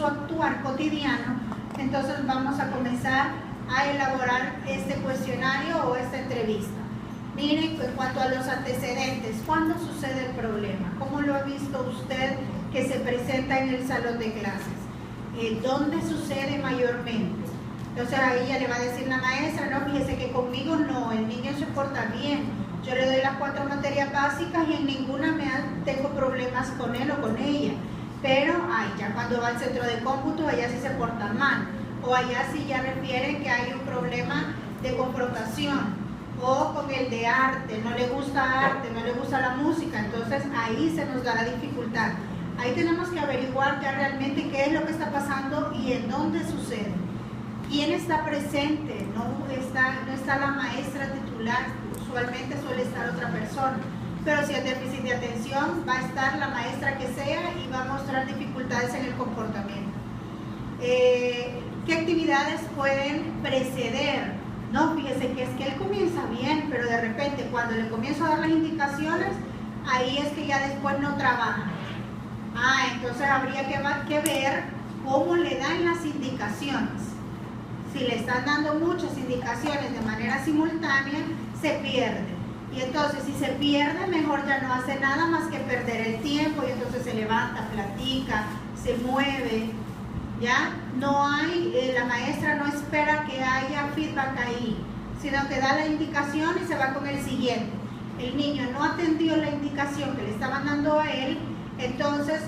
su actuar cotidiano, entonces vamos a comenzar a elaborar este cuestionario o esta entrevista. Miren, en cuanto a los antecedentes, ¿cuándo sucede el problema? ¿Cómo lo ha visto usted que se presenta en el salón de clases? ¿Dónde sucede mayormente? Entonces a ella le va a decir la maestra, no, fíjese que conmigo no, el niño se porta bien, yo le doy las 4 materias básicas y en ninguna tengo problemas con él o con ella, pero ya cuando va al centro de cómputo, allá sí se porta mal, o allá sí ya refieren que hay un problema de confrontación, o con el de arte, no le gusta la música, entonces ahí se nos da la dificultad. Ahí tenemos que averiguar ya realmente qué es lo que está pasando y en dónde sucede. ¿Quién está presente? No está la maestra titular, usualmente suele estar otra persona, pero si es déficit de atención, va a estar la maestra que sea y va a mostrar dificultades en el comportamiento. ¿Qué actividades pueden preceder? No, fíjese que es que él comienza bien, pero de repente cuando le comienzo a dar las indicaciones, ahí es que ya después no trabaja. Entonces habría que ver cómo le dan las indicaciones. Si le están dando muchas indicaciones de manera simultánea, se pierde. Y entonces si se pierde, mejor ya no hace nada más que perder el tiempo y entonces se levanta, platica, se mueve. ¿Ya? No hay, la maestra no espera que haya feedback ahí, sino que da la indicación y se va con el siguiente. El niño no atendió la indicación que le estaban dando a él, entonces,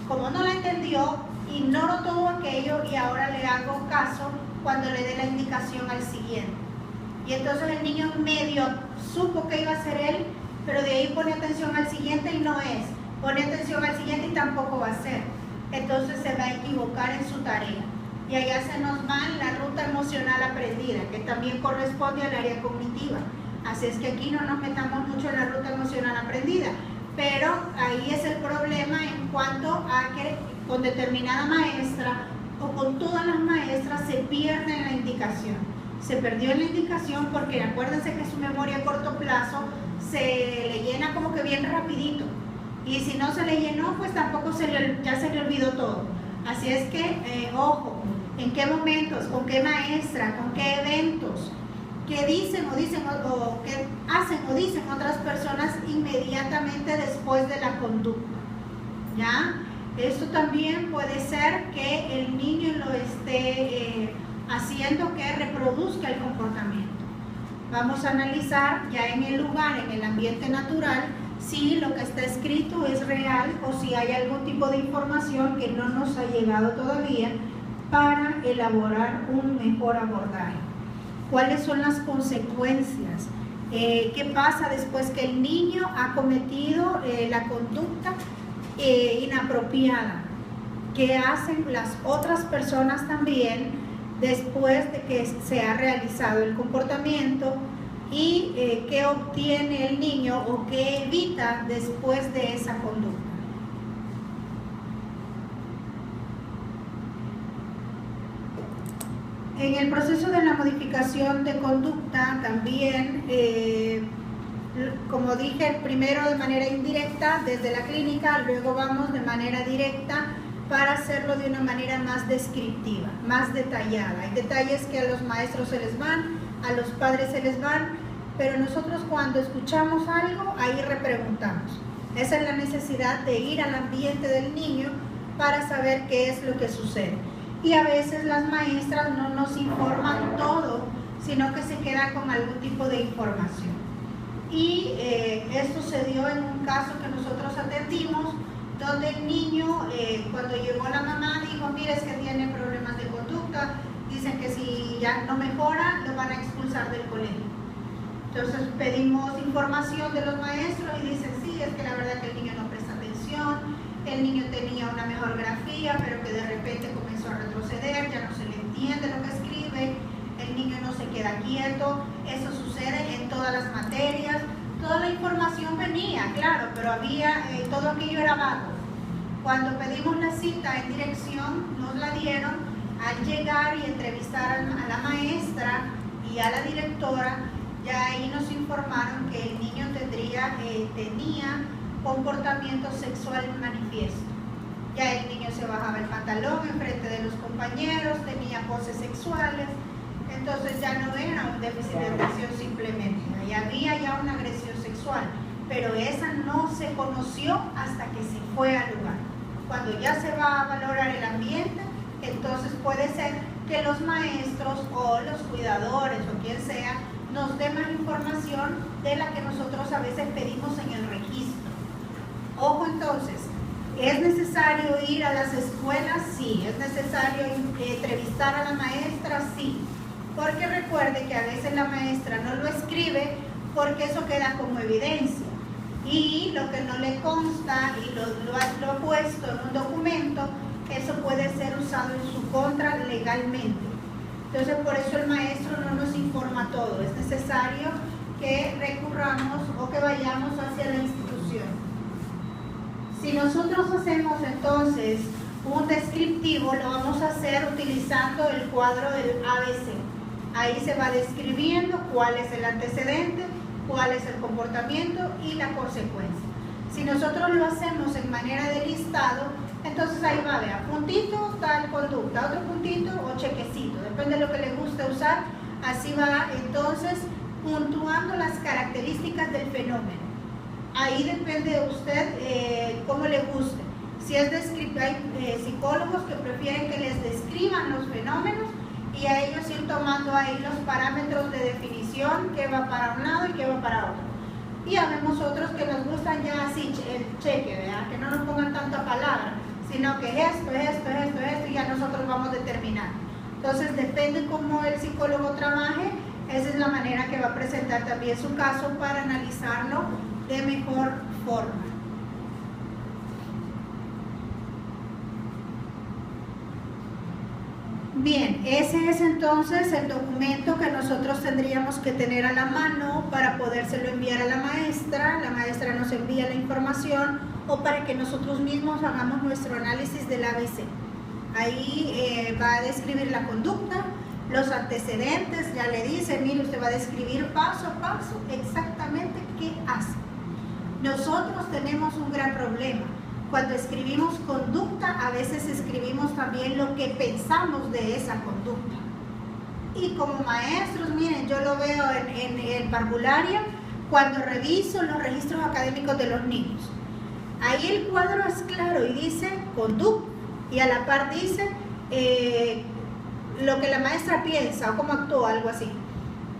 como no la entendió, ignoro todo aquello y ahora le hago caso cuando le dé la indicación al siguiente. Y entonces el niño medio supo que iba a ser él, pero de ahí pone atención al siguiente y no es. Pone atención al siguiente y tampoco va a ser. Entonces se va a equivocar en su tarea. Y allá se nos va la ruta emocional aprendida, que también corresponde al área cognitiva. Así es que aquí no nos metamos mucho en la ruta emocional aprendida, pero ahí es el problema en cuanto a que con determinada maestra o con todas las maestras se pierde la indicación. Se perdió la indicación porque acuérdense que su memoria a corto plazo se le llena como que bien rapidito. Y si no se le llenó, pues tampoco ya se le olvidó todo. Así es que, ojo, en qué momentos, con qué maestra, con qué eventos, qué dicen o qué hacen o dicen otras personas inmediatamente después de la conducta. ¿Ya? Esto también puede ser que el niño lo esté haciendo que reproduzca el comportamiento. Vamos a analizar ya en el lugar, en el ambiente natural, si lo que está escrito es real o si hay algún tipo de información que no nos ha llegado todavía para elaborar un mejor abordaje. ¿Cuáles son las consecuencias? ¿Qué pasa después que el niño ha cometido la conducta inapropiada? ¿Qué hacen las otras personas también después de que se ha realizado el comportamiento? Y qué obtiene el niño o qué evita después de esa conducta. En el proceso de la modificación de conducta también, como dije, primero de manera indirecta desde la clínica, luego vamos de manera directa para hacerlo de una manera más descriptiva, más detallada. Hay detalles que a los maestros se les van, a los padres se les van, pero nosotros cuando escuchamos algo, ahí repreguntamos. Esa es la necesidad de ir al ambiente del niño para saber qué es lo que sucede. Y a veces las maestras no nos informan todo, sino que se quedan con algún tipo de información. Y esto se dio en un caso que nosotros atendimos, donde el niño, cuando llegó la mamá, dijo, mire, es que tiene problemas de conducta, dicen que si ya no mejora, lo van a expulsar del colegio. Entonces pedimos información de los maestros y dicen, sí, es que la verdad que el niño no presta atención, el niño tenía una mejor grafía, pero que de repente comenzó a retroceder, ya no se le entiende lo que escribe, el niño no se queda quieto, eso sucede en todas las materias, toda la información venía, claro, pero había, todo aquello era vago. Cuando pedimos la cita en dirección, nos la dieron. Al llegar y entrevistar a la maestra y a la directora, ya ahí nos informaron que el niño tenía comportamiento sexual manifiesto. ya el niño se bajaba el pantalón en frente de los compañeros, tenía poses sexuales, entonces ya no era un déficit de atención simplemente, ahí había ya una agresión sexual, pero esa no se conoció hasta que se fue al lugar. Cuando ya se va a valorar el ambiente, entonces puede ser que los maestros o los cuidadores o quien sea nos dé más información de la que nosotros a veces pedimos en el registro. Ojo entonces, ¿es necesario ir a las escuelas? Sí. ¿Es necesario entrevistar a la maestra? Sí. Porque recuerde que a veces la maestra no lo escribe porque eso queda como evidencia. Y lo que no le consta y lo ha puesto en un documento, eso puede ser usado en su contra legalmente. Entonces, por eso el maestro no nos informa todo. Es necesario que recurramos o que vayamos hacia la institución. Si nosotros hacemos entonces un descriptivo, lo vamos a hacer utilizando el cuadro del ABC. Ahí se va describiendo cuál es el antecedente, cuál es el comportamiento y la consecuencia. Si nosotros lo hacemos en manera de listado, entonces ahí va, vea, puntito, tal conducta, otro puntito o chequecito, depende de lo que le guste usar, así va entonces puntuando las características del fenómeno. Ahí depende de usted cómo le guste. Si es hay psicólogos que prefieren que les describan los fenómenos y a ellos ir tomando ahí los parámetros de definición, qué va para un lado y qué va para otro. Y habemos otros que nos gustan ya así, el cheque, ¿verdad? Que no nos pongan tanta palabra, sino que esto, y ya nosotros vamos determinando. Entonces depende cómo el psicólogo trabaje, esa es la manera que va a presentar también su caso para analizarlo de mejor forma. Bien, ese es entonces el documento que nosotros tendríamos que tener a la mano para podérselo enviar a la maestra nos envía la información o para que nosotros mismos hagamos nuestro análisis del ABC. Ahí va a describir la conducta, los antecedentes, ya le dice, mire, usted va a describir paso a paso exactamente qué hace. Nosotros tenemos un gran problema. Cuando escribimos conducta, a veces escribimos también lo que pensamos de esa conducta. Y como maestros, miren, yo lo veo en el parvulario cuando reviso los registros académicos de los niños. Ahí el cuadro es claro y dice conducta, y a la par dice lo que la maestra piensa o cómo actúa, algo así.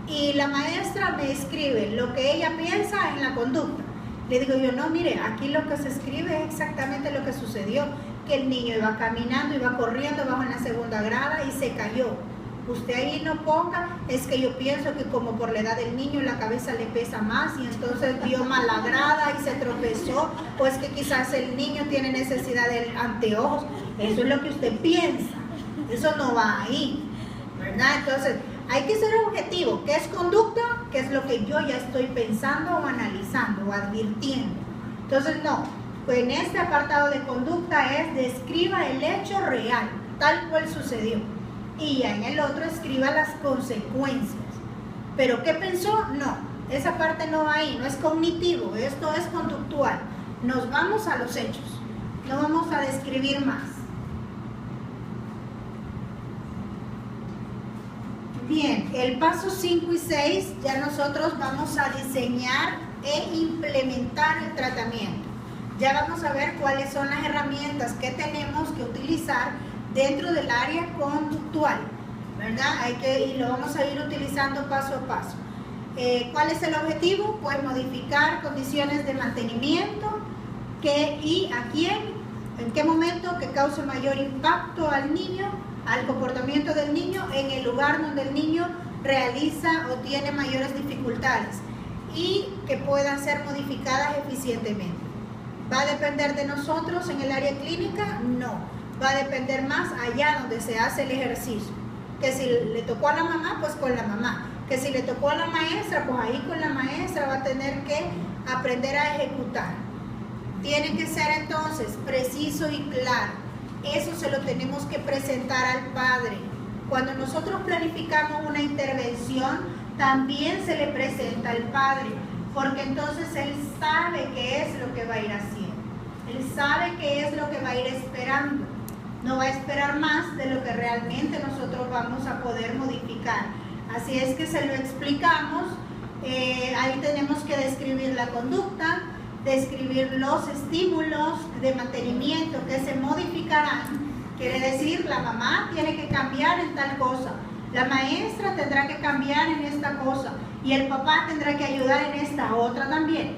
Y la maestra me escribe lo que ella piensa en la conducta. Le digo yo, no, mire, aquí lo que se escribe es exactamente lo que sucedió, que el niño iba caminando, iba corriendo bajo en la segunda grada y se cayó. Usted ahí no ponga, es que yo pienso que como por la edad del niño la cabeza le pesa más y entonces vio mal la grada y se tropezó, o es que quizás el niño tiene necesidad de anteojos. Eso es lo que usted piensa, eso no va ahí, ¿verdad? Entonces hay que ser objetivo. ¿Qué es conducta? ¿Qué es lo que yo ya estoy pensando o analizando o advirtiendo? Entonces no, pues en este apartado de conducta es describa el hecho real, tal cual sucedió. Y ya en el otro escriba las consecuencias. ¿Pero qué pensó? No, esa parte no va ahí, no es cognitivo, esto es conductual. Nos vamos a los hechos, no vamos a describir más. Bien, el paso 5 y 6 ya nosotros vamos a diseñar e implementar el tratamiento. Ya vamos a ver cuáles son las herramientas que tenemos que utilizar dentro del área conductual, ¿verdad? Y lo vamos a ir utilizando paso a paso. ¿Cuál es el objetivo? Pues modificar condiciones de mantenimiento y a quién, en qué momento, que cause mayor impacto al niño, al comportamiento del niño en el lugar donde el niño realiza o tiene mayores dificultades y que puedan ser modificadas eficientemente. ¿Va a depender de nosotros en el área clínica? No, va a depender más allá donde se hace el ejercicio. Que si le tocó a la mamá, pues con la mamá. Que si le tocó a la maestra, pues ahí con la maestra va a tener que aprender a ejecutar. Tiene que ser entonces preciso y claro. Eso se lo tenemos que presentar al padre. Cuando nosotros planificamos una intervención, también se le presenta al padre, porque entonces él sabe qué es lo que va a ir haciendo. Él sabe qué es lo que va a ir esperando. No va a esperar más de lo que realmente nosotros vamos a poder modificar. Así es que se lo explicamos. Ahí tenemos que describir la conducta, describir los estímulos de mantenimiento que se modificarán. Quiere decir, la mamá tiene que cambiar en tal cosa, la maestra tendrá que cambiar en esta cosa y el papá tendrá que ayudar en esta otra también.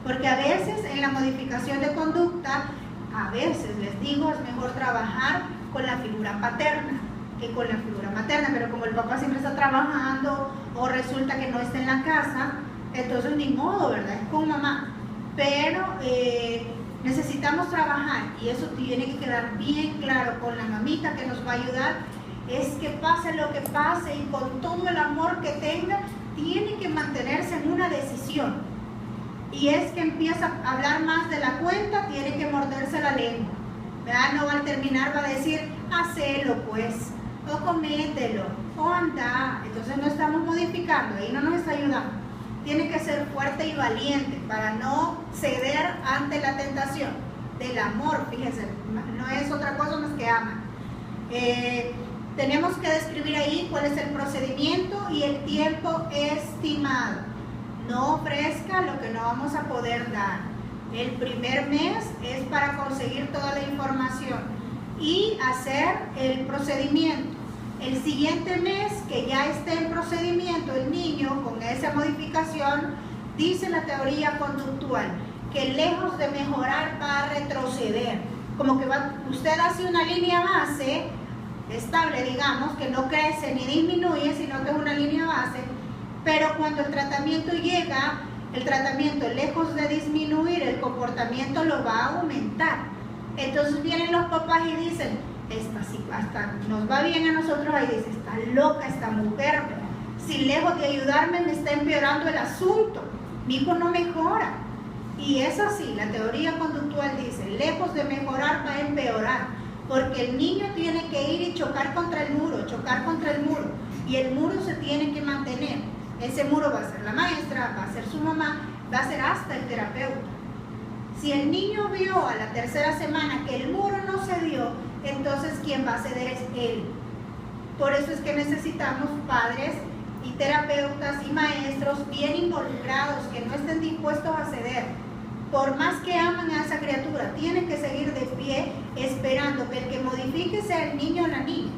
Porque a veces en la modificación de conducta, a veces les digo, es mejor trabajar con la figura paterna que con la figura materna, pero como el papá siempre está trabajando o resulta que no está en la casa, entonces ni modo, ¿verdad? Es con mamá. Pero necesitamos trabajar y eso tiene que quedar bien claro con la mamita que nos va a ayudar. Es que pase lo que pase y con todo el amor que tenga, tiene que mantenerse en una decisión. Y es que empieza a hablar más de la cuenta, tiene que morderse la lengua, ¿verdad? No va al terminar, va a decir, hacelo pues, o comételo, o anda. Entonces no estamos modificando, ahí no nos está ayudando. Tiene que ser fuerte y valiente para no ceder ante la tentación del amor, fíjense, no es otra cosa más que ama. Tenemos que describir ahí cuál es el procedimiento y el tiempo estimado. No ofrezca lo que no vamos a poder dar. El primer mes es para conseguir toda la información y hacer el procedimiento. El siguiente mes, que ya esté en procedimiento el niño con esa modificación, dice la teoría conductual que lejos de mejorar va a retroceder. Como que usted hace una línea base estable, digamos, que no crece ni disminuye, sino que es una línea base, pero cuando el tratamiento llega, el tratamiento lejos de disminuir, el comportamiento lo va a aumentar. Entonces vienen los papás y dicen, esta sí, hasta nos va bien a nosotros, ahí dice, está loca esta mujer, si lejos de ayudarme me está empeorando el asunto, mi hijo no mejora. Y es así, la teoría conductual dice, lejos de mejorar va a empeorar, porque el niño tiene que ir y chocar contra el muro, y el muro se tiene que mantener. Ese muro va a ser la maestra, va a ser su mamá, va a ser hasta el terapeuta. Si el niño vio a la tercera semana que el muro no se dio, entonces quien va a ceder es él. Por eso es que necesitamos padres y terapeutas y maestros bien involucrados, que no estén dispuestos a ceder. Por más que aman a esa criatura, tienen que seguir de pie esperando que el que modifique sea el niño o la niña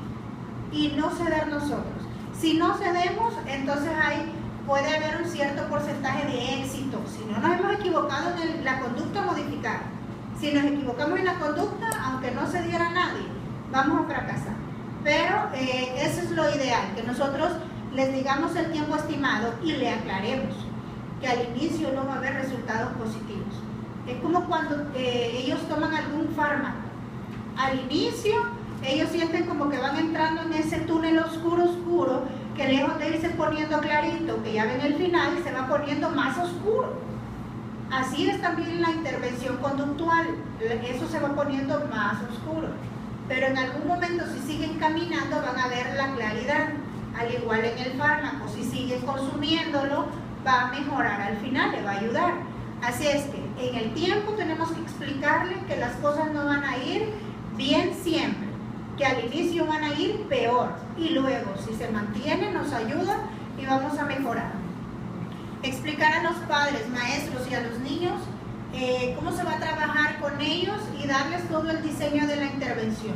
y no ceder nosotros. Si no cedemos, entonces ahí puede haber un cierto porcentaje de éxito. Si no nos hemos equivocado en la conducta modificada, si nos equivocamos en la conducta, aunque no se diera a nadie, vamos a fracasar. Pero eso es lo ideal, que nosotros les digamos el tiempo estimado y le aclaremos que al inicio no va a haber resultados positivos. Es como cuando ellos toman algún fármaco. Al inicio, ellos sienten como que van entrando en ese túnel oscuro, que lejos de irse poniendo clarito, que ya ven el final, se va poniendo más oscuro. Así es también la intervención conductual, eso se va poniendo más oscuro. Pero en algún momento, si siguen caminando, van a ver la claridad. Al igual en el fármaco, si siguen consumiéndolo, va a mejorar al final, le va a ayudar. Así es que en el tiempo tenemos que explicarle que las cosas no van a ir bien siempre, que al inicio van a ir peor y luego si se mantiene nos ayuda y vamos a mejorar. Explicar a los padres, maestros y a los niños cómo se va a trabajar con ellos y darles todo el diseño de la intervención,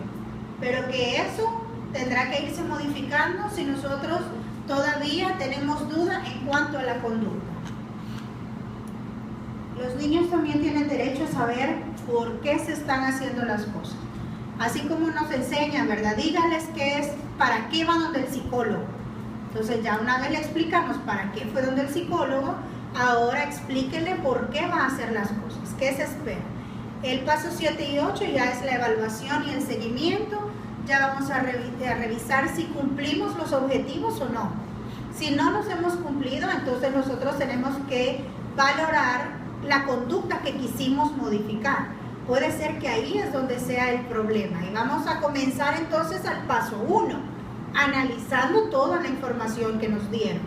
pero que eso tendrá que irse modificando si nosotros todavía tenemos duda en cuanto a la conducta. Los niños también tienen derecho a saber por qué se están haciendo las cosas. Así como nos enseñan, ¿verdad? Díganles qué es, para qué van donde el psicólogo. Entonces ya una vez le explicamos para qué fue donde el psicólogo, ahora explíquenle por qué va a hacer las cosas, qué se espera. El paso 7 y 8 ya es la evaluación y el seguimiento. Ya vamos a revisar si cumplimos los objetivos o no. Si no los hemos cumplido, entonces nosotros tenemos que valorar la conducta que quisimos modificar. Puede ser que ahí es donde sea el problema. Y vamos a comenzar entonces al paso 1, analizando toda la información que nos dieron.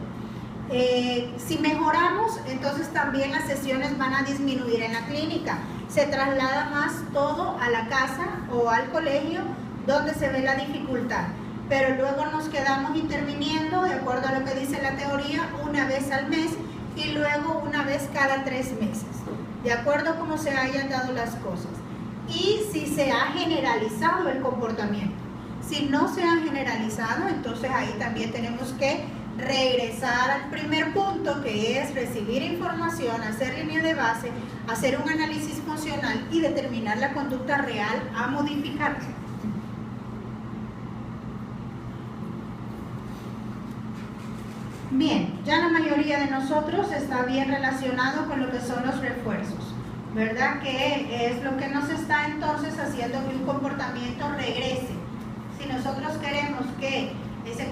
Si mejoramos, entonces también las sesiones van a disminuir en la clínica. se traslada más todo a la casa o al colegio donde se ve la dificultad. Pero luego nos quedamos interviniendo, de acuerdo a lo que dice la teoría, una vez al mes y luego una vez cada 3 meses, de acuerdo a cómo se hayan dado las cosas. Y si se ha generalizado el comportamiento. Si no se ha generalizado, entonces ahí también tenemos que regresar al primer punto, que es recibir información, hacer línea de base, hacer un análisis funcional y determinar la conducta real a modificar. Bien, ya la mayoría de nosotros está bien relacionado con lo que son los refuerzos, ¿verdad? Que es lo que nos está entonces haciendo que un comportamiento regrese. Si nosotros queremos que ese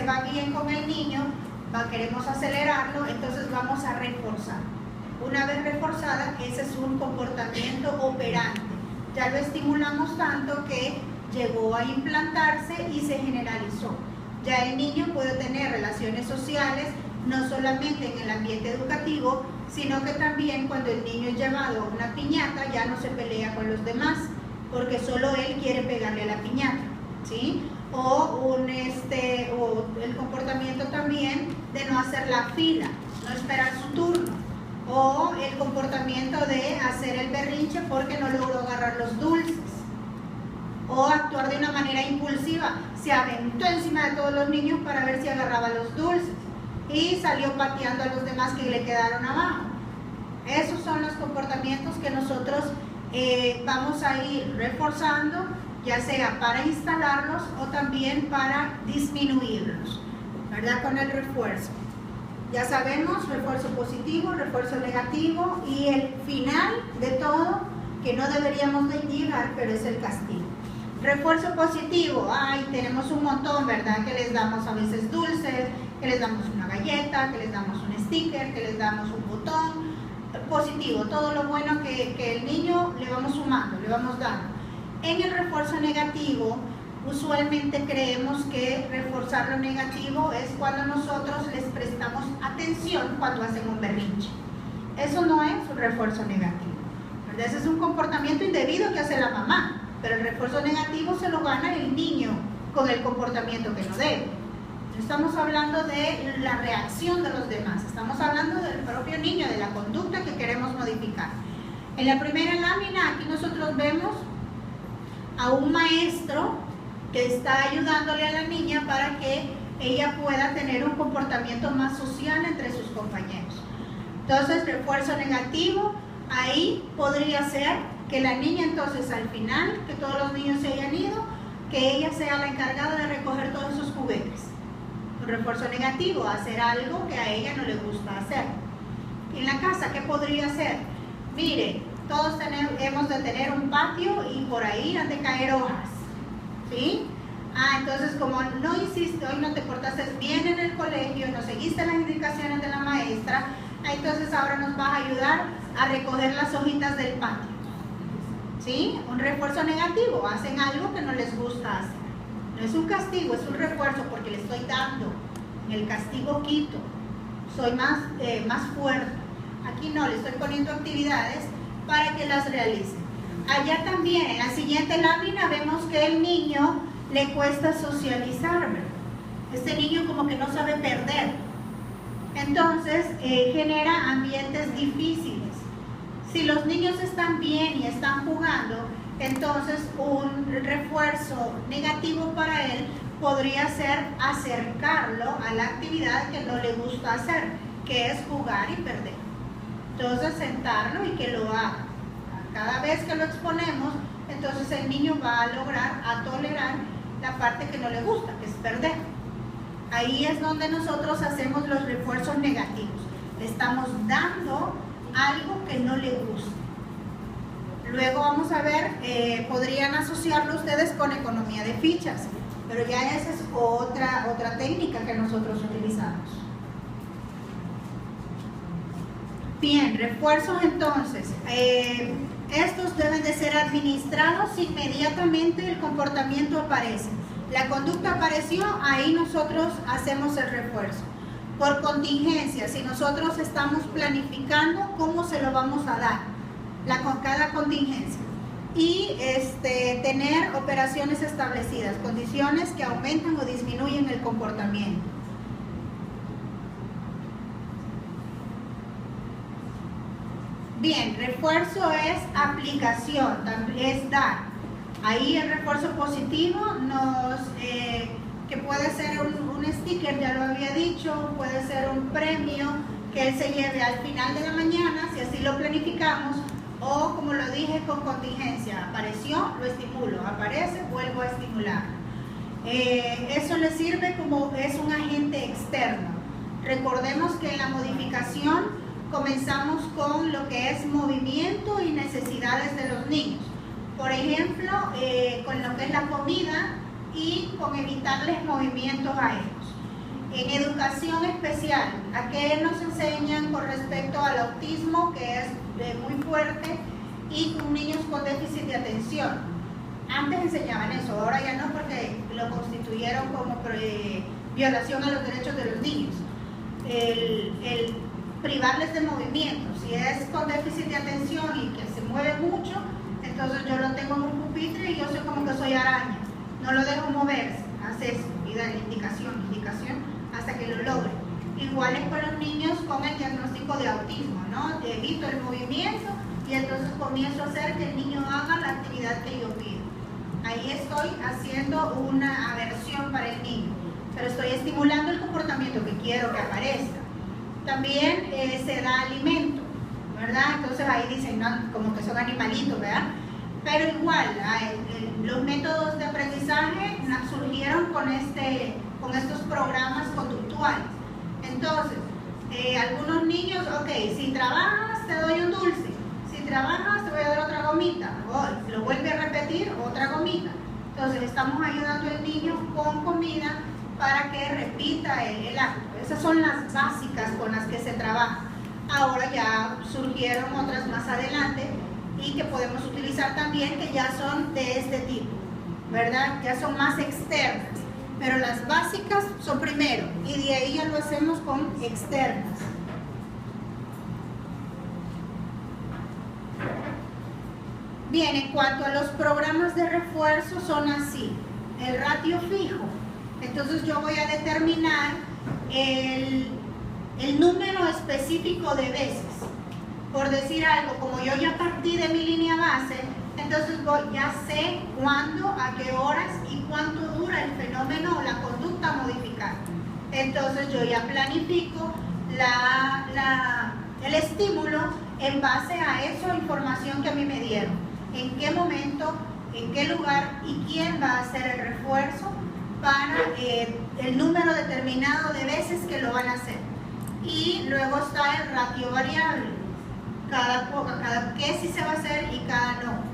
va bien con el niño, queremos acelerarlo, entonces vamos a reforzar. Una vez reforzada, ese es un comportamiento operante. Ya lo estimulamos tanto que llegó a implantarse y se generalizó. Ya el niño puede tener relaciones sociales, no solamente en el ambiente educativo, sino que también cuando el niño es llevado a una piñata ya no se pelea con los demás, porque solo él quiere pegarle a la piñata, ¿sí? O el comportamiento también de no hacer la fila, no esperar su turno, o el comportamiento de hacer el berrinche porque no logró agarrar los dulces, o actuar de una manera impulsiva, se aventó encima de todos los niños para ver si agarraba los dulces y salió pateando a los demás que le quedaron abajo. Esos son los comportamientos que nosotros vamos a ir reforzando, ya sea para instalarlos o también para disminuirlos, ¿verdad? Con el refuerzo. Ya sabemos, refuerzo positivo, refuerzo negativo y el final de todo, que no deberíamos de llegar, pero es el castigo. Refuerzo positivo, tenemos un montón, ¿verdad? Que les damos a veces dulces, que les damos una galleta, que les damos un sticker, que les damos un botón. Positivo, todo lo bueno que el niño le vamos sumando, le vamos dando. En el refuerzo negativo, usualmente creemos que reforzar lo negativo es cuando nosotros les prestamos atención cuando hacen un berrinche. Eso no es un refuerzo negativo, ¿verdad? Ese es un comportamiento indebido que hace la mamá, pero el refuerzo negativo se lo gana el niño con el comportamiento que no debe. No estamos hablando de la reacción de los demás, estamos hablando del propio niño, de la conducta que queremos modificar. En la primera lámina, aquí nosotros vemos a un maestro que está ayudándole a la niña para que ella pueda tener un comportamiento más social entre sus compañeros. Entonces, refuerzo negativo, ahí podría ser que la niña entonces al final, que todos los niños se hayan ido, que ella sea la encargada de recoger todos esos juguetes. Un refuerzo negativo, hacer algo que a ella no le gusta hacer. En la casa, ¿qué podría hacer? Mire, todos hemos de tener un patio y por ahí han de caer hojas, ¿sí? Entonces como no hiciste, hoy no te portaste bien en el colegio, no seguiste las indicaciones de la maestra, entonces ahora nos vas a ayudar a recoger las hojitas del patio, ¿sí? Un refuerzo negativo, hacen algo que no les gusta hacer. No es un castigo, es un refuerzo porque le estoy dando. En el castigo quito, soy más fuerte. Aquí no, le estoy poniendo actividades para que las realicen. Allá también, en la siguiente lámina, vemos que el niño le cuesta socializar, ¿verdad? Este niño como que no sabe perder. Entonces, genera ambientes difíciles. Si los niños están bien y están jugando, entonces un refuerzo negativo para él podría ser acercarlo a la actividad que no le gusta hacer, que es jugar y perder. Entonces sentarlo y que lo haga. Cada vez que lo exponemos, entonces el niño va a lograr tolerar la parte que no le gusta, que es perder. Ahí es donde nosotros hacemos los refuerzos negativos. Le estamos dando algo que no le gusta. Luego vamos a ver, podrían asociarlo ustedes con economía de fichas, pero ya esa es otra técnica que nosotros utilizamos. Bien, refuerzos entonces. Estos deben de ser administrados inmediatamente el comportamiento aparece. La conducta apareció, ahí nosotros hacemos el refuerzo. Por contingencia, si nosotros estamos planificando cómo se lo vamos a dar. cada contingencia. Y tener operaciones establecidas, condiciones que aumentan o disminuyen el comportamiento. Bien, refuerzo es aplicación, es dar. Ahí el refuerzo positivo que puede ser un sticker, ya lo había dicho, puede ser un premio que él se lleve al final de la mañana, si así lo planificamos, o como lo dije con contingencia, apareció, lo estimulo, aparece, vuelvo a estimular. Eso le sirve como es un agente externo. Recordemos que en la modificación comenzamos con lo que es movimiento y necesidades de los niños. Por ejemplo, con lo que es la comida y con evitarles movimientos a ellos. En educación especial, ¿a qué nos enseñan con respecto al autismo, que es muy fuerte, y con niños con déficit de atención? Antes enseñaban eso, ahora ya no, porque lo constituyeron como violación a los derechos de los niños. El privarles de movimiento, si es con déficit de atención y que se mueve mucho, entonces yo lo tengo en un pupitre y yo soy como que soy araña, no lo dejo moverse, hace eso y da indicación hasta que lo logre. Igual es con los niños con el diagnóstico de autismo, ¿no? Evito el movimiento y entonces comienzo a hacer que el niño haga la actividad que yo pido. Ahí estoy haciendo una aversión para el niño, pero estoy estimulando el comportamiento que quiero que aparezca. También se da alimento, ¿verdad? Entonces ahí dicen, no, como que son animalitos, ¿verdad? Pero igual, los métodos de aprendizaje surgieron con estos programas conductuales. Entonces, algunos niños, ok, si trabajas te doy un dulce, si trabajas te voy a dar otra gomita, o lo vuelve a repetir, otra gomita. Entonces estamos ayudando al niño con comida para que repita el acto. Esas son las básicas con las que se trabaja. Ahora ya surgieron otras más adelante y que podemos utilizar también, que ya son de este tipo, ¿verdad? Ya son más externas, pero las básicas son primero y de ahí ya lo hacemos con externas. Bien, en cuanto a los programas de refuerzo son así, el ratio fijo. Entonces yo voy a determinar el número específico de veces. Por decir algo, como yo ya partí de mi línea base, entonces ya sé cuándo, a qué horas y cuánto dura el fenómeno o la conducta a modificar. Entonces yo ya planifico el estímulo en base a esa información que a mí me dieron. En qué momento, en qué lugar y quién va a hacer el refuerzo para el número determinado de veces que lo van a hacer. Y luego está el ratio variable. Cada qué sí se va a hacer y cada no.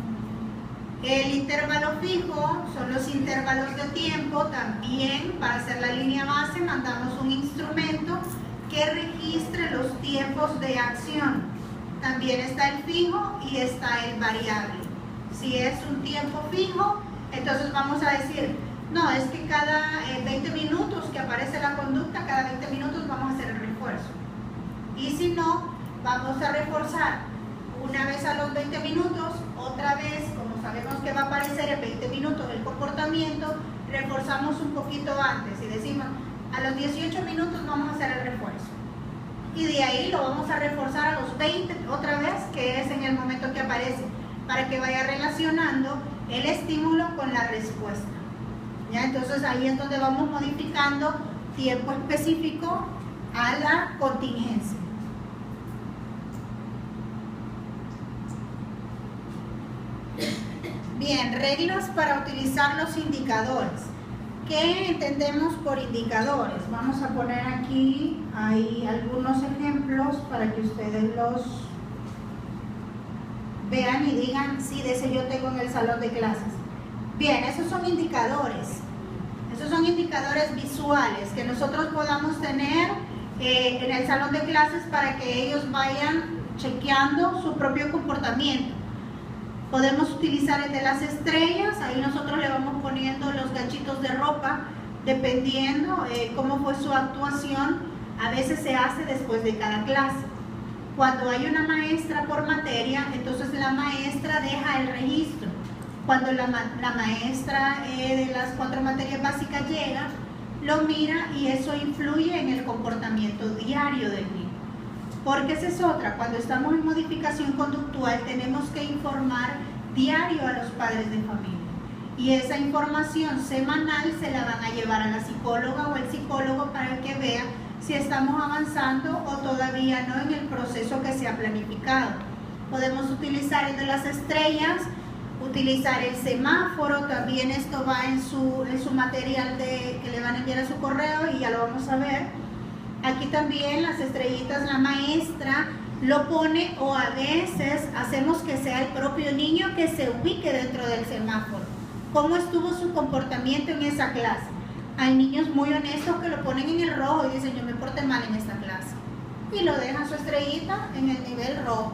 El intervalo fijo son los intervalos de tiempo. También para hacer la línea base mandamos un instrumento que registre los tiempos de acción. También está el fijo y está el variable. Si es un tiempo fijo, entonces vamos a decir, no, es que cada 20 minutos que aparece la conducta, cada 20 minutos vamos a hacer el refuerzo. Y si no, vamos a reforzar una vez a los 20 minutos, otra vez, como sabemos que va a aparecer en 20 minutos el comportamiento, reforzamos un poquito antes y decimos, a los 18 minutos vamos a hacer el refuerzo. Y de ahí lo vamos a reforzar a los 20 otra vez, que es en el momento que aparece, para que vaya relacionando el estímulo con la respuesta. ¿Ya? Entonces ahí es donde vamos modificando tiempo específico a la contingencia. Bien, reglas para utilizar los indicadores. ¿Qué entendemos por indicadores? Vamos a poner aquí hay algunos ejemplos para que ustedes los vean y digan, sí, de ese yo tengo en el salón de clases. Bien, esos son indicadores. Esos son indicadores visuales que nosotros podamos tener en el salón de clases para que ellos vayan chequeando su propio comportamiento. Podemos utilizar el de las estrellas, ahí nosotros le vamos poniendo los gachitos de ropa, dependiendo cómo fue su actuación. A veces se hace después de cada clase. Cuando hay una maestra por materia, entonces la maestra deja el registro. Cuando la maestra de las 4 materias básicas llega, lo mira y eso influye en el comportamiento diario del niño. Porque esa es otra, cuando estamos en modificación conductual tenemos que informar diario a los padres de familia. Y esa información semanal se la van a llevar a la psicóloga o el psicólogo para que vea si estamos avanzando o todavía no en el proceso que se ha planificado. Podemos utilizar el de las estrellas, utilizar el semáforo, también esto va en su material que le van a enviar a su correo y ya lo vamos a ver. Aquí también las estrellitas la maestra lo pone, o a veces hacemos que sea el propio niño que se ubique dentro del semáforo. ¿Cómo estuvo su comportamiento en esa clase? Hay niños muy honestos que lo ponen en el rojo y dicen yo me porté mal en esta clase. Y lo dejan su estrellita en el nivel rojo.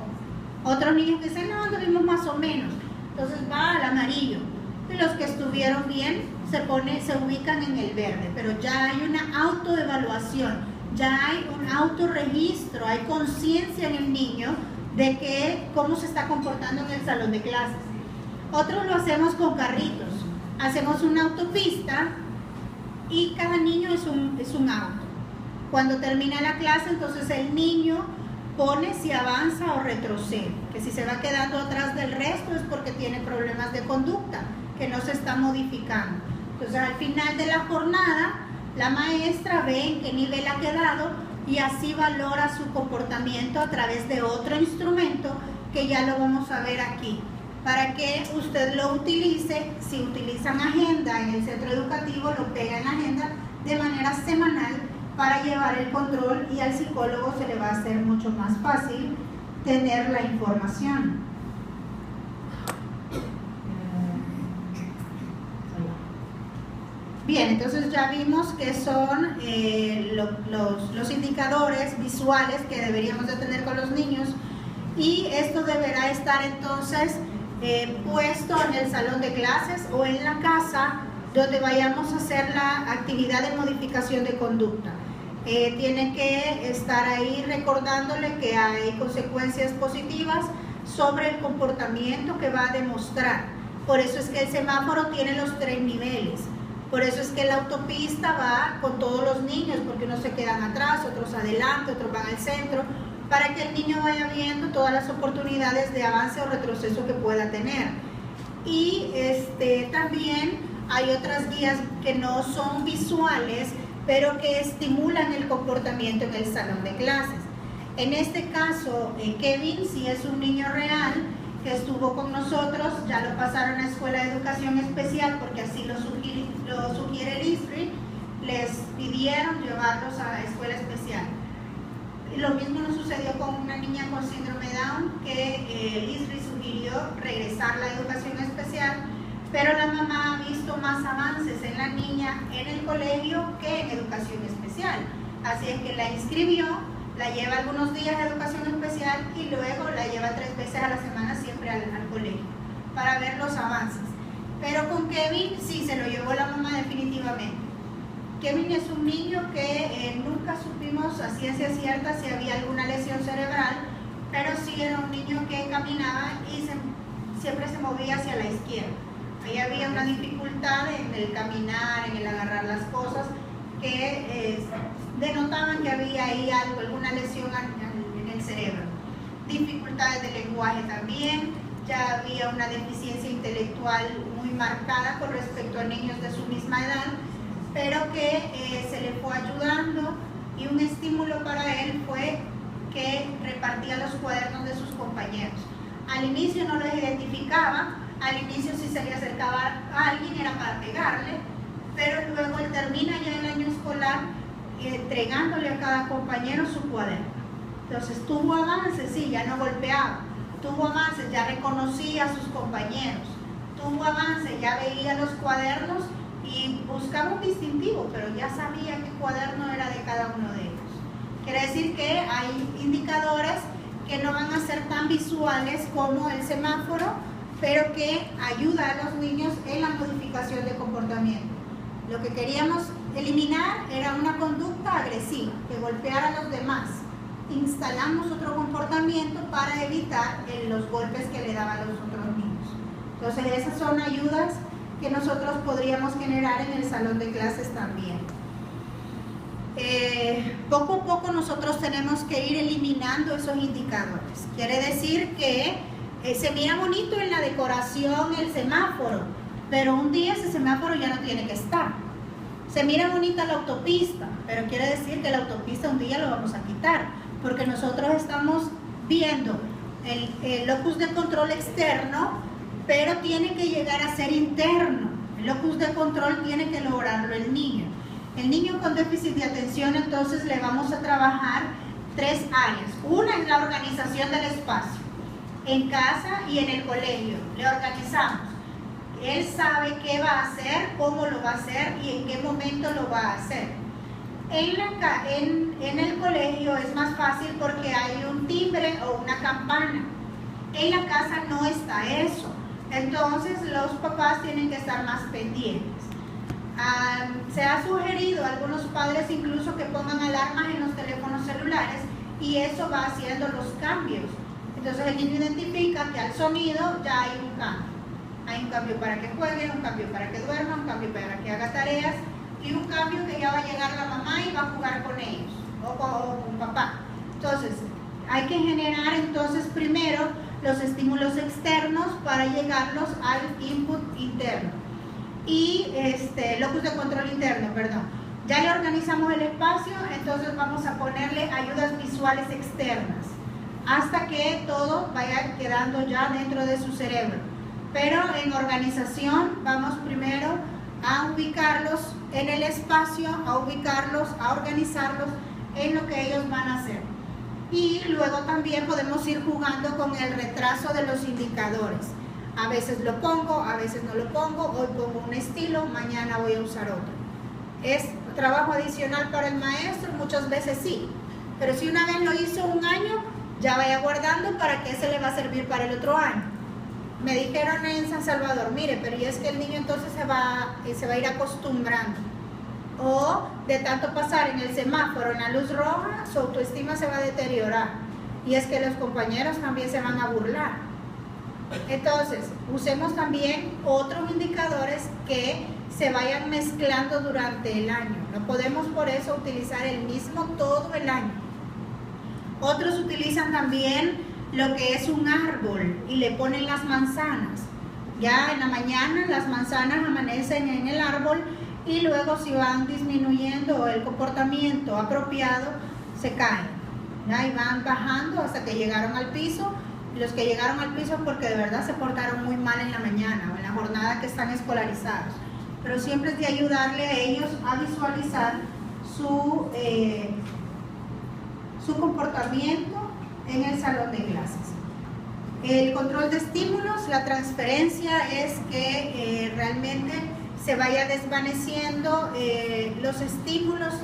Otros niños que dicen no, anduvimos más o menos. Entonces va al amarillo. Y los que estuvieron bien se ubican en el verde. Pero ya hay una autoevaluación, ya hay un autorregistro, hay conciencia en el niño de cómo se está comportando en el salón de clases. Otros lo hacemos con carritos. Hacemos una autopista y cada niño es un auto. Cuando termina la clase, entonces el niño pone si avanza o retrocede, que si se va quedando atrás del resto es porque tiene problemas de conducta, que no se está modificando. Entonces al final de la jornada, la maestra ve en qué nivel ha quedado y así valora su comportamiento a través de otro instrumento que ya lo vamos a ver aquí, para que usted lo utilice. Si utilizan agenda en el centro educativo, lo pega en la agenda de manera semanal para llevar el control y al psicólogo se le va a hacer mucho más fácil tener la información. Bien, entonces ya vimos que son los indicadores visuales que deberíamos de tener con los niños, y esto deberá estar entonces puesto en el salón de clases o en la casa donde vayamos a hacer la actividad de modificación de conducta. Tiene que estar ahí recordándole que hay consecuencias positivas sobre el comportamiento que va a demostrar. Por eso es que el semáforo tiene los 3 niveles. Por eso es que la autopista va con todos los niños, porque unos se quedan atrás, otros adelante, otros van al centro, para que el niño vaya viendo todas las oportunidades de avance o retroceso que pueda tener. Y también hay otras guías que no son visuales, pero que estimulan el comportamiento en el salón de clases. En este caso, Kevin, si es un niño real que estuvo con nosotros, ya lo pasaron a Escuela de Educación Especial porque así lo sugiere el ISRI, les pidieron llevarlos a Escuela Especial. Y lo mismo nos sucedió con una niña con síndrome Down, que el ISRI sugirió regresar a la educación especial, pero la mamá ha visto más avances en la niña en el colegio que en educación especial. Así es que la inscribió, la lleva algunos días a educación especial y luego la lleva 3 veces a la semana siempre al colegio para ver los avances. Pero con Kevin sí se lo llevó la mamá definitivamente. Kevin es un niño que nunca supimos a ciencia cierta si había alguna lesión cerebral, pero sí era un niño que caminaba y siempre se movía hacia la izquierda. Ahí había una dificultad en el caminar, en el agarrar las cosas, que denotaban que había ahí algo, alguna lesión en el cerebro. Dificultades de lenguaje también, ya había una deficiencia intelectual muy marcada con respecto a niños de su misma edad, pero que se le fue ayudando, y un estímulo para él fue que repartía los cuadernos de sus compañeros. Al inicio no los identificaba, al inicio si se le acercaba a alguien era para pegarle, pero luego él termina ya el año escolar entregándole a cada compañero su cuaderno. Entonces tuvo avances, sí, ya no golpeaba, tuvo avances, ya reconocía a sus compañeros, tuvo avances, ya veía los cuadernos y buscaba un distintivo, pero ya sabía qué cuaderno era de cada uno de ellos. Quiere decir que hay indicadores que no van a ser tan visuales como el semáforo, pero que ayuda a los niños en la modificación de comportamiento. Lo que queríamos eliminar era una conducta agresiva, que golpeara a los demás. instalamos otro comportamiento para evitar los golpes que le daban a los otros niños. Entonces esas son ayudas que nosotros podríamos generar en el salón de clases también. Poco a poco nosotros tenemos que ir eliminando esos indicadores. Quiere decir que se mira bonito en la decoración el semáforo, pero un día ese semáforo ya no tiene que estar. Se mira bonita la autopista, pero quiere decir que la autopista un día lo vamos a quitar, porque nosotros estamos viendo el locus de control externo, pero tiene que llegar a ser interno. El locus de control tiene que lograrlo el niño. El niño con déficit de atención, entonces le vamos a trabajar 3 áreas. Una es la organización del espacio. En casa y en el colegio le organizamos. Él sabe qué va a hacer, cómo lo va a hacer y en qué momento lo va a hacer. En el colegio es más fácil porque hay un timbre o una campana. En la casa no está eso. Entonces los papás tienen que estar más pendientes. Se ha sugerido a algunos padres incluso que pongan alarmas en los teléfonos celulares y eso va haciendo los cambios. Entonces el niño identifica que al sonido ya hay un cambio. Hay un cambio para que juegue, un cambio para que duerma, un cambio para que haga tareas y un cambio que ya va a llegar la mamá y va a jugar con ellos o con papá. Entonces hay que generar entonces primero los estímulos externos para llegarlos al input interno y locus de control interno, perdón. Ya le organizamos el espacio, entonces vamos a ponerle ayudas visuales externas hasta que todo vaya quedando ya dentro de su cerebro. Pero en organización vamos primero a ubicarlos en el espacio, a ubicarlos, a organizarlos en lo que ellos van a hacer. Y luego también podemos ir jugando con el retraso de los indicadores. A veces lo pongo, a veces no lo pongo, hoy pongo un estilo, mañana voy a usar otro. ¿Es trabajo adicional para el maestro? Muchas veces sí, pero si una vez lo hizo un año, ya vaya guardando para que ese le va a servir para el otro año. Me dijeron en San Salvador, mire, pero y es que el niño entonces se va a ir acostumbrando. O de tanto pasar en el semáforo, en la luz roja, su autoestima se va a deteriorar. Y es que los compañeros también se van a burlar. Entonces, usemos también otros indicadores que se vayan mezclando durante el año. No podemos por eso utilizar el mismo todo el año. Otros utilizan también lo que es un árbol y le ponen las manzanas. Ya en la mañana las manzanas amanecen en el árbol y luego si van disminuyendo el comportamiento apropiado, se caen. ¿Ya? Y van bajando hasta que llegaron al piso. Los que llegaron al piso porque de verdad se portaron muy mal en la mañana o en la jornada que están escolarizados. Pero siempre es de ayudarle a ellos a visualizar su comportamiento en el salón de clases. El control de estímulos, la transferencia es que realmente se vaya desvaneciendo los estímulos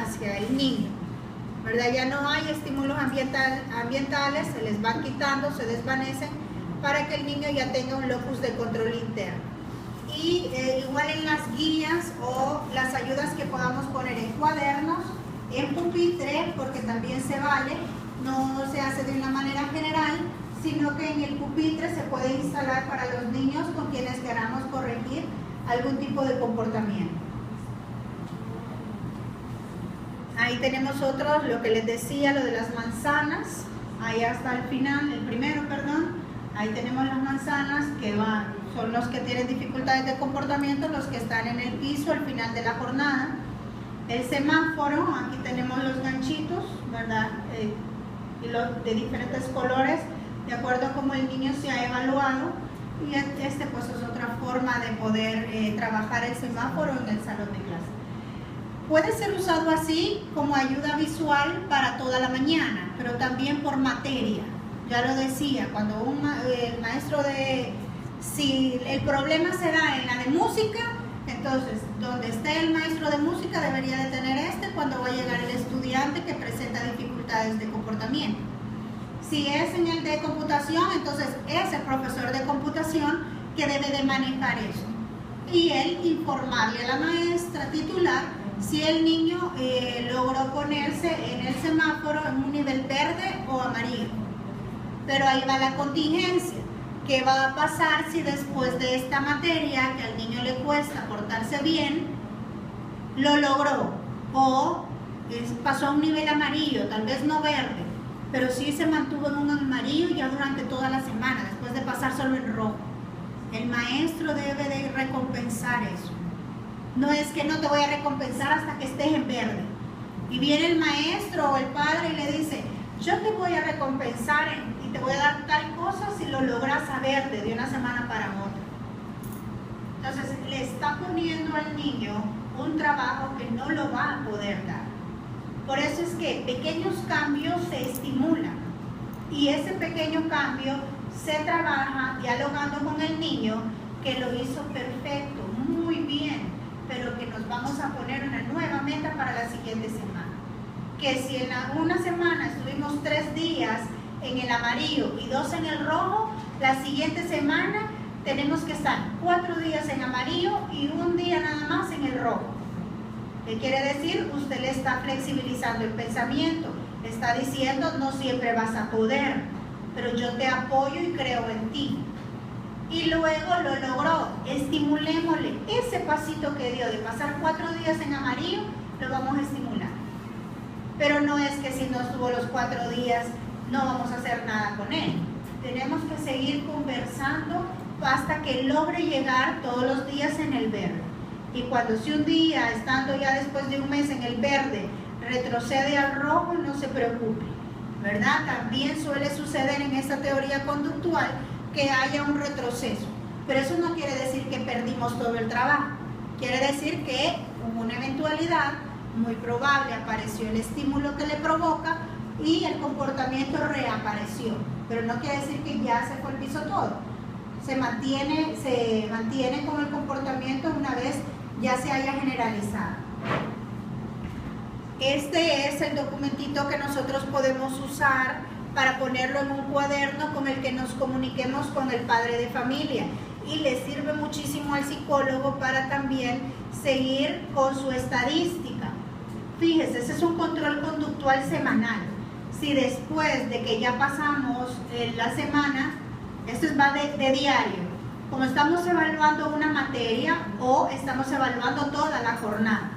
hacia el niño, ¿verdad? Ya no hay estímulos ambientales, se les van quitando, se desvanecen para que el niño ya tenga un locus de control interno. Y igual en las guías o las ayudas que podamos poner en cuadernos, en pupitre, porque también se vale, no se hace de una manera general, sino que en el pupitre se puede instalar para los niños con quienes queramos corregir algún tipo de comportamiento. Ahí tenemos otros, lo que les decía, lo de las manzanas, ahí hasta el final, el primero, perdón, ahí tenemos las manzanas que son los que tienen dificultades de comportamiento, los que están en el piso al final de la jornada. El semáforo, aquí tenemos los ganchitos, ¿verdad? De diferentes colores, de acuerdo a cómo el niño se ha evaluado, y pues es otra forma de poder trabajar el semáforo en el salón de clase. Puede ser usado así como ayuda visual para toda la mañana, pero también por materia. Ya lo decía, cuando el maestro si el problema se da en la de música, entonces donde esté el maestro de música debería de tener cuando va a llegar el estudiante que presenta dificultades de comportamiento. Si es en el de computación, entonces es el profesor de computación que debe de manejar eso. Y él informarle a la maestra titular si el niño logró ponerse en el semáforo en un nivel verde o amarillo. Pero ahí va la contingencia. ¿Qué va a pasar si después de esta materia, que al niño le cuesta portarse bien, lo logró? O pasó a un nivel amarillo, tal vez no verde, pero sí se mantuvo en un amarillo ya durante toda la semana, después de pasar solo en rojo. El maestro debe de recompensar eso. No es que no te voy a recompensar hasta que estés en verde. Y viene el maestro o el padre y le dice, yo te voy a recompensar y te voy a dar tal cosa si lo logras a verde de una semana para otra. Entonces le está poniendo al niño un trabajo que no lo va a poder dar. Por eso es que pequeños cambios se estimulan y ese pequeño cambio se trabaja dialogando con el niño que lo hizo perfecto, muy bien, pero que nos vamos a poner una nueva meta para la siguiente semana. Que si en una semana estuvimos 3 días en el amarillo y 2 en el rojo, la siguiente semana tenemos que estar 4 días en amarillo y 1 día nada más en el rojo. ¿Qué quiere decir? Usted le está flexibilizando el pensamiento, está diciendo no siempre vas a poder, pero yo te apoyo y creo en ti. Y luego lo logró, estimulémosle ese pasito que dio de pasar 4 días en amarillo, lo vamos a estimular. Pero no es que si no estuvo los 4 días no vamos a hacer nada con él. Tenemos que seguir conversando hasta que logre llegar todos los días en el verde. Y cuando si un día, estando ya después de un mes en el verde, retrocede al rojo, no se preocupe, ¿verdad? También suele suceder en esta teoría conductual que haya un retroceso, pero eso no quiere decir que perdimos todo el trabajo, quiere decir que hubo una eventualidad muy probable, apareció el estímulo que le provoca y el comportamiento reapareció, pero no quiere decir que ya se fue el piso todo, se mantiene con el comportamiento una vez ya se haya generalizado. Este es el documentito que nosotros podemos usar para ponerlo en un cuaderno con el que nos comuniquemos con el padre de familia y le sirve muchísimo al psicólogo para también seguir con su estadística. Fíjese, ese es un control conductual semanal. Si después de que ya pasamos la semana, esto va de diario, como estamos evaluando una materia o estamos evaluando toda la jornada.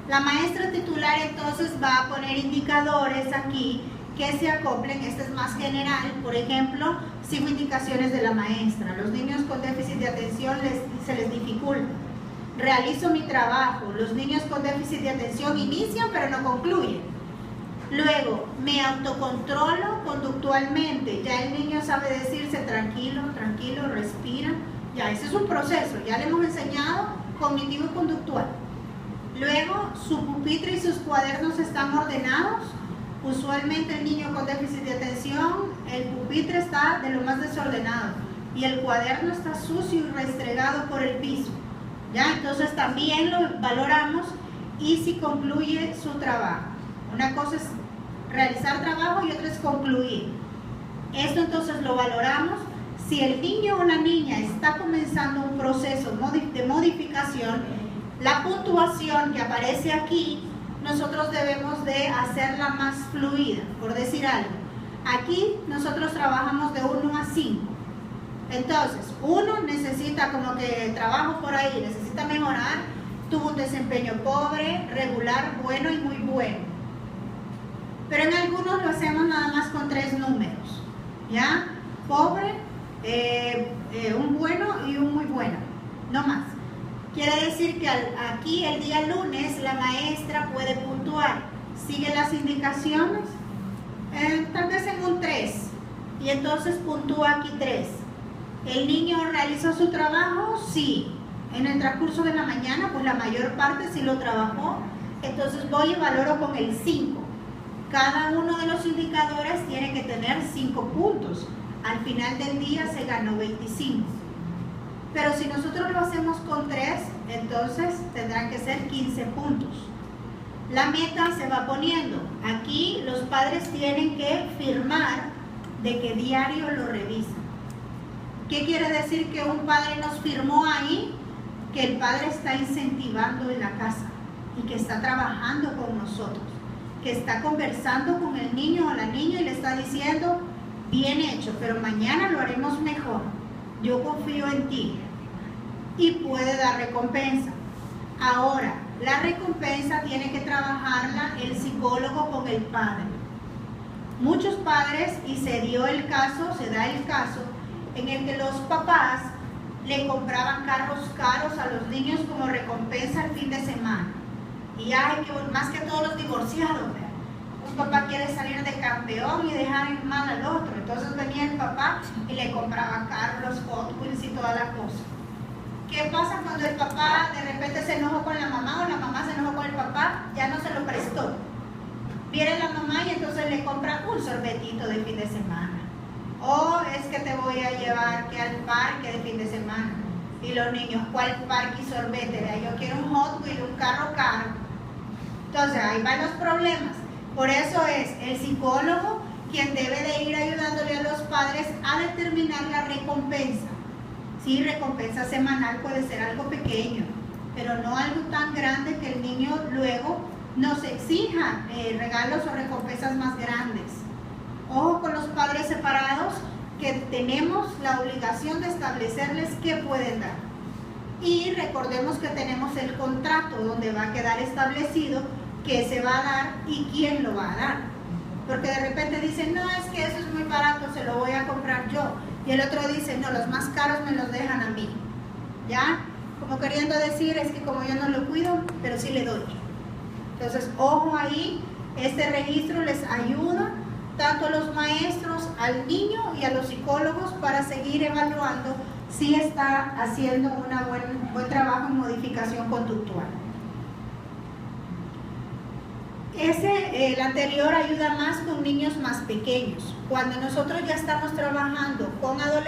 La maestra titular entonces va a poner indicadores aquí que se acoplen, este es más general, por ejemplo, sigo indicaciones de la maestra, los niños con déficit de atención se les dificulta, realizo mi trabajo, los niños con déficit de atención inician pero no concluyen, luego me autocontrolo conductualmente, ya el niño sabe decirse tranquilo, tranquilo, respira, ya ese es un proceso, ya le hemos enseñado cognitivo y conductual. Luego su pupitre y sus cuadernos están ordenados. Usualmente el niño con déficit de atención, el pupitre está de lo más desordenado y el cuaderno está sucio y restregado por el piso. ¿Ya? Entonces también lo valoramos y si concluye su trabajo. Una cosa es realizar trabajo y otra es concluir. Esto entonces lo valoramos. Si el niño o la niña está comenzando un proceso de modificación, la puntuación que aparece aquí, nosotros debemos de hacerla más fluida, por decir algo. Aquí nosotros trabajamos de 1 a 5. Entonces, 1 necesita como que trabajo por ahí, necesita mejorar, tuvo un desempeño pobre, regular, bueno y muy bueno. Pero en algunos lo hacemos nada más con 3 números, ¿ya? Pobre, un bueno y un muy bueno, no más. Quiere decir que aquí el día lunes la maestra puede puntuar, sigue las indicaciones, tal vez en un 3, y entonces puntúa aquí 3. ¿El niño realizó su trabajo? Sí. En el transcurso de la mañana, pues la mayor parte sí lo trabajó, entonces voy y valoro con el 5. Cada uno de los indicadores tiene que tener 5 puntos. Al final del día se ganó 25. Pero si nosotros lo hacemos con 3, entonces tendrán que ser 15 puntos. La meta se va poniendo. Aquí los padres tienen que firmar de que diario lo revisan. ¿Qué quiere decir que un padre nos firmó ahí? Que el padre está incentivando en la casa. y que está trabajando con nosotros, que está conversando con el niño o la niña y le está diciendo, bien hecho, pero mañana lo haremos mejor, yo confío en ti, y puede dar recompensa. Ahora, la recompensa tiene que trabajarla el psicólogo con el padre. Muchos padres, y se da el caso, en el que los papás le compraban carros caros a los niños como recompensa el fin de semana. Y hay que, más que todos los divorciados, ¿verdad? Un papá quiere salir de campeón y dejar en mal al otro. Entonces venía el papá y le compraba carros, Hot Wheels y toda la cosa. ¿Qué pasa cuando el papá de repente se enojó con la mamá o la mamá se enojó con el papá? Ya no se lo prestó. Viene la mamá y entonces le compra un sorbetito de fin de semana. O es que te voy a llevar que al parque de fin de semana. Y los niños, ¿cuál parque y sorbete? Yo quiero un Hot Wheel, un carro caro. Entonces ahí van los problemas. Por eso es el psicólogo quien debe de ir ayudándole a los padres a determinar la recompensa. Sí, recompensa semanal puede ser algo pequeño, pero no algo tan grande que el niño luego nos exija regalos o recompensas más grandes. Ojo con los padres separados, que tenemos la obligación de establecerles qué pueden dar. Y recordemos que tenemos el contrato donde va a quedar establecido qué se va a dar y quién lo va a dar. Porque de repente dicen, no, es que eso es muy barato, se lo voy a comprar yo. Y el otro dice, no, los más caros me los dejan a mí. ¿Ya? Como queriendo decir, es que como yo no lo cuido, pero sí le doy. Entonces, ojo ahí, este registro les ayuda tanto a los maestros, al niño y a los psicólogos para seguir evaluando si está haciendo un buen trabajo en modificación conductual. El anterior ayuda más con niños más pequeños. Cuando nosotros ya estamos trabajando con adolescentes,